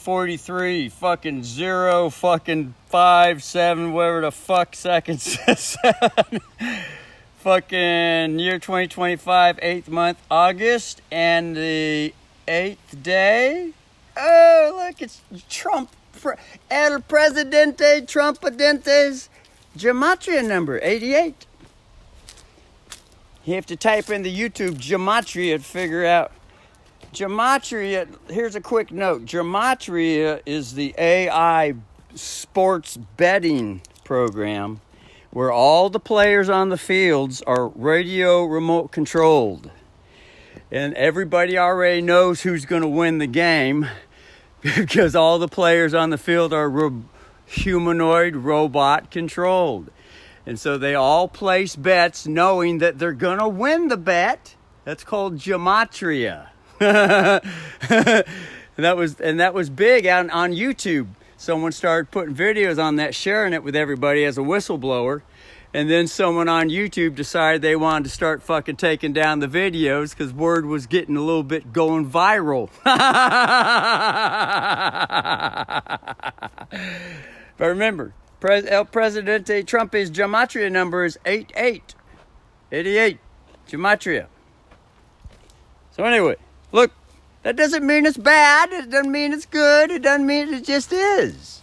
43 fucking 0 fucking 5 7 whatever the fuck seconds. Fucking year 2025, 8th month, August, and the 8th day. Oh, look, it's Trump, El Presidente Trumpadente's Gematria number 88. You have to type in the YouTube Gematria to figure out. Gematria, here's a quick note. Gematria is the AI sports betting program where all the players on the fields are radio remote controlled. And everybody already knows who's going to win the game because all the players on the field are humanoid robot controlled. And so they all place bets knowing that they're going to win the bet. That's called Gematria. and that was big on YouTube. Someone started putting videos on that, sharing it with everybody as a whistleblower. And then someone on YouTube decided they wanted to start fucking taking down the videos because word was getting a little bit going viral. But remember, El Presidente Trump's Gematria number is 88. Gematria. So anyway, look, that doesn't mean it's bad. It doesn't mean it's good. It doesn't mean it just is.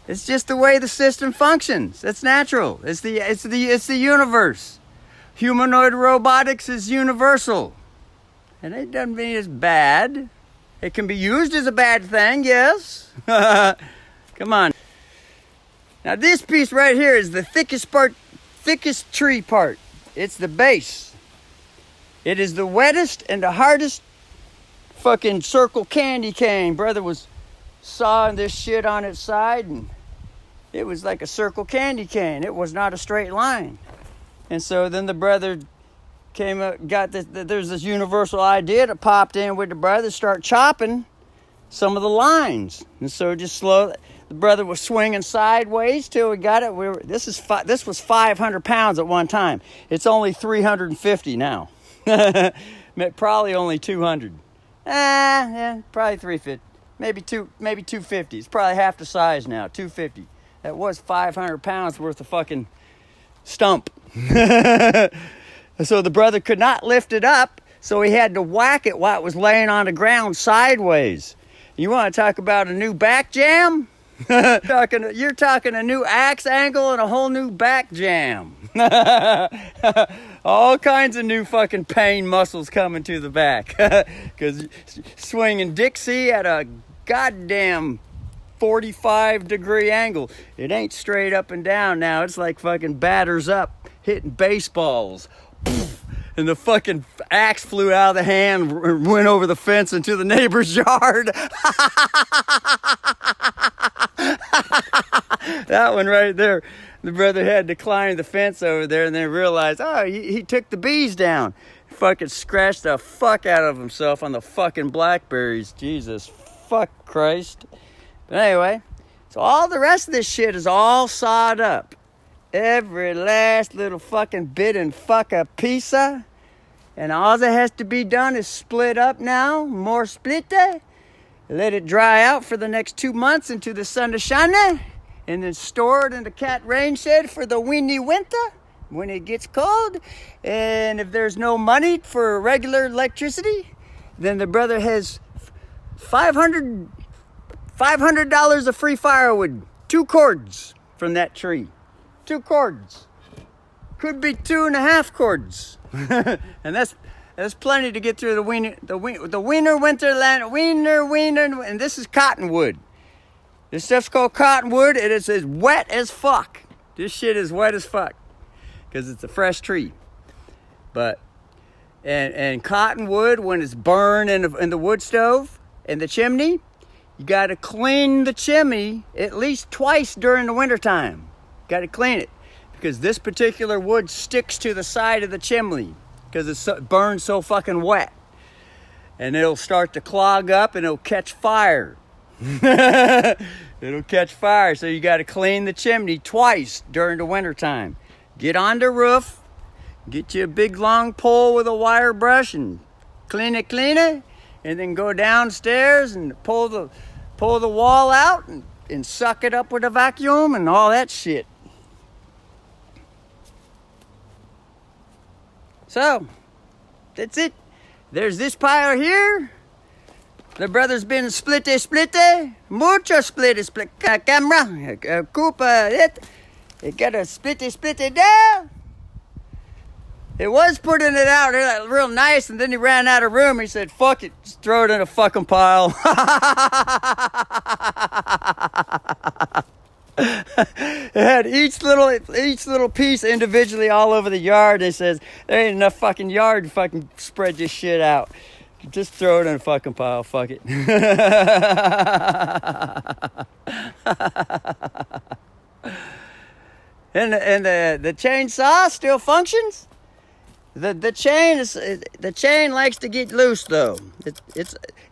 It's just the way the system functions. It's natural. It's the universe. Humanoid robotics is universal. And it doesn't mean it's bad. It can be used as a bad thing, yes. Come on. Now this piece right here is the thickest tree part. It's the base. It is the wettest and the hardest fucking circle candy cane. Brother was sawing this shit on its side and it was like a circle candy cane. It was not a straight line. And so then the brother came up, there's this universal idea that popped in with the brother, start chopping some of the lines. And so just slowly, the brother was swinging sideways till we got it. This was 500 pounds at one time. It's only 350 now. Probably only 200. Yeah, probably 350. Maybe 250. It's probably half the size now, 250. That was 500 pounds worth of fucking stump. So the brother could not lift it up, so he had to whack it while it was laying on the ground sideways. You want to talk about a new back jam? You're talking a new axe angle and a whole new back jam. All kinds of new fucking pain muscles coming to the back. Because swinging Dixie at a goddamn 45-degree angle. It ain't straight up and down now. It's like fucking batters up, hitting baseballs. And the fucking axe flew out of the hand and went over the fence into the neighbor's yard. That one right there. The brother had to climb the fence over there and then realized, oh, he took the bees down. Fucking scratched the fuck out of himself on the fucking blackberries. Jesus fuck Christ. But anyway, so all the rest of this shit is all sawed up. Every last little fucking bit and fuck a pizza. And all that has to be done is split up now. More split. Let it dry out for the next 2 months into the sun to shine. And then store it in the cat rain shed for the windy winter when it gets cold. And if there's no money for regular electricity, then the brother has $500 of free firewood. 2 cords from that tree. 2 cords. Could be 2.5 cords. And that's plenty to get through the winter wonderland. And this is cottonwood. This stuff's called cottonwood, and it's as wet as fuck. This shit is wet as fuck because it's a fresh tree. But and cottonwood, when it's burned in the wood stove and the chimney, you got to clean the chimney at least twice during the wintertime. Got to clean it because this particular wood sticks to the side of the chimney because it's burned so fucking wet, and it'll start to clog up and it'll catch fire. It'll catch fire, so you got to clean the chimney twice during the wintertime. Get on the roof, get you a big long pole with a wire brush and clean it, and then go downstairs and pull the wall out and suck it up with a vacuum and all that shit. So, that's it. There's this pile here. The brother's been splitte, mucho splitte, camera, Koopa, it got a splitte down. It was putting it out real nice, and then he ran out of room. He said, fuck it, just throw it in a fucking pile. It had each little piece individually all over the yard. They says, there ain't enough fucking yard to fucking spread this shit out. Just throw it in a fucking pile, fuck it. And the chainsaw still functions. The chain likes to get loose though.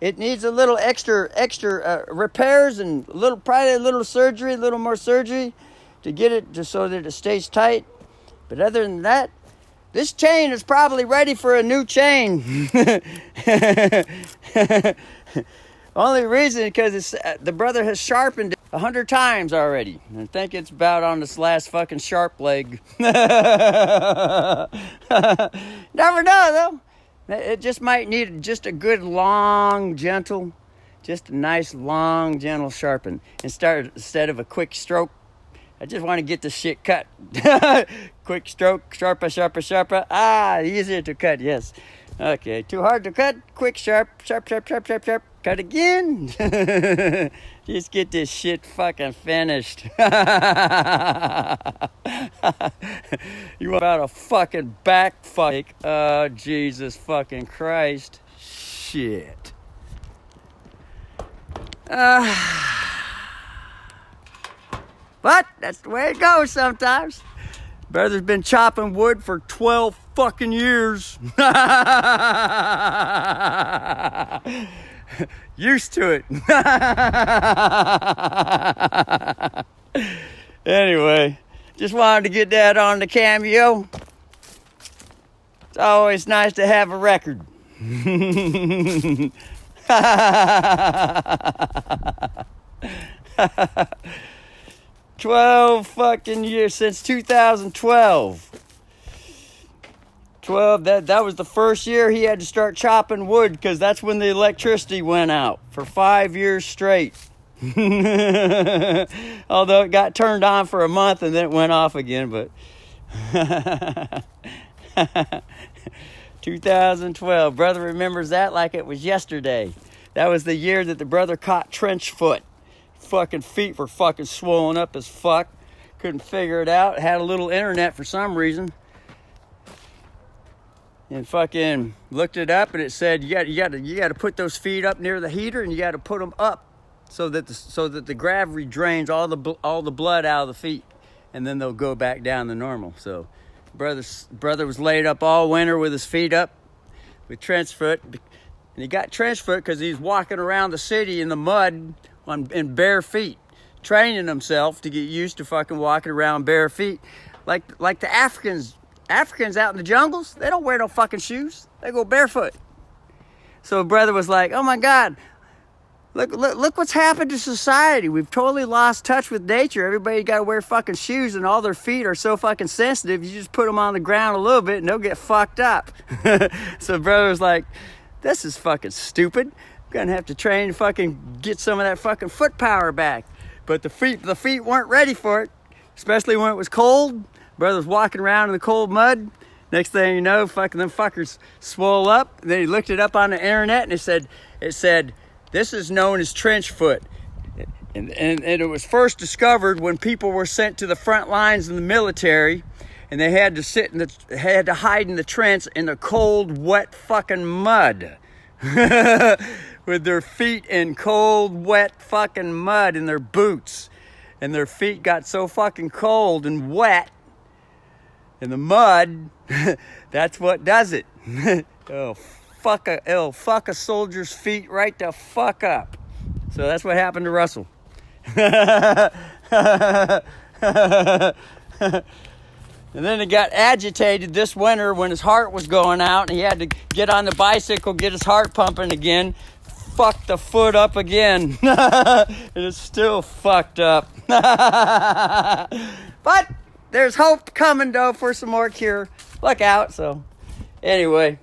It needs a little extra repairs and probably a little more surgery to get it just so that it stays tight. But other than that, this chain is probably ready for a new chain. Only reason because the brother has sharpened it 100 times already. I think it's about on this last fucking sharp leg. Never know though. It just might need just a good long, gentle, just a nice long, gentle sharpen instead of a quick stroke. I just want to get the shit cut. Quick stroke, sharper. Easier to cut, yes. Okay, too hard to cut. Quick, sharp. Cut again. Just get this shit fucking finished. You want about a fucking back fuck? Oh, Jesus fucking Christ. Shit. But that's the way it goes sometimes. Brother's been chopping wood for 12 fucking years. Used to it. Anyway, just wanted to get that on the cameo. It's always nice to have a record. 12 fucking years since 2012. 12, that was the first year he had to start chopping wood because that's when the electricity went out for 5 years straight. Although it got turned on for a month and then it went off again, but 2012, brother remembers that like it was yesterday. That was the year that the brother caught trench foot. Fucking feet were fucking swollen up as fuck. Couldn't figure it out. Had a little internet for some reason. And fucking looked it up and it said you got to put those feet up near the heater and you got to put them up so that the gravity drains all the blood out of the feet and then they'll go back down to normal. So brother was laid up all winter with his feet up with trench foot, and he got trench foot because he's walking around the city in the mud in bare feet, training himself to get used to fucking walking around bare feet, like the Africans out in the jungles. They don't wear no fucking shoes. They go barefoot. So brother was like, oh my God, look what's happened to society. We've totally lost touch with nature. Everybody got to wear fucking shoes and all their feet are so fucking sensitive. You just put them on the ground a little bit and they'll get fucked up. So brother was like, this is fucking stupid. I'm gonna have to train to fucking get some of that fucking foot power back. But the feet weren't ready for it, especially when it was cold. Brother's walking around in the cold mud. Next thing you know, fucking them fuckers swole up. And then he looked it up on the internet and it said, this is known as trench foot. And it was first discovered when people were sent to the front lines in the military and they had to hide in the trench in the cold, wet fucking mud. With their feet in cold, wet fucking mud in their boots. And their feet got so fucking cold and wet in the mud, that's what does it. It'll fuck a soldier's feet right the fuck up. So that's what happened to Russell. And then he got agitated this winter when his heart was going out and he had to get on the bicycle, get his heart pumping again. Fucked the foot up again. And it's still fucked up. But there's hope coming, though, for some more cure. Look out. So, anyway.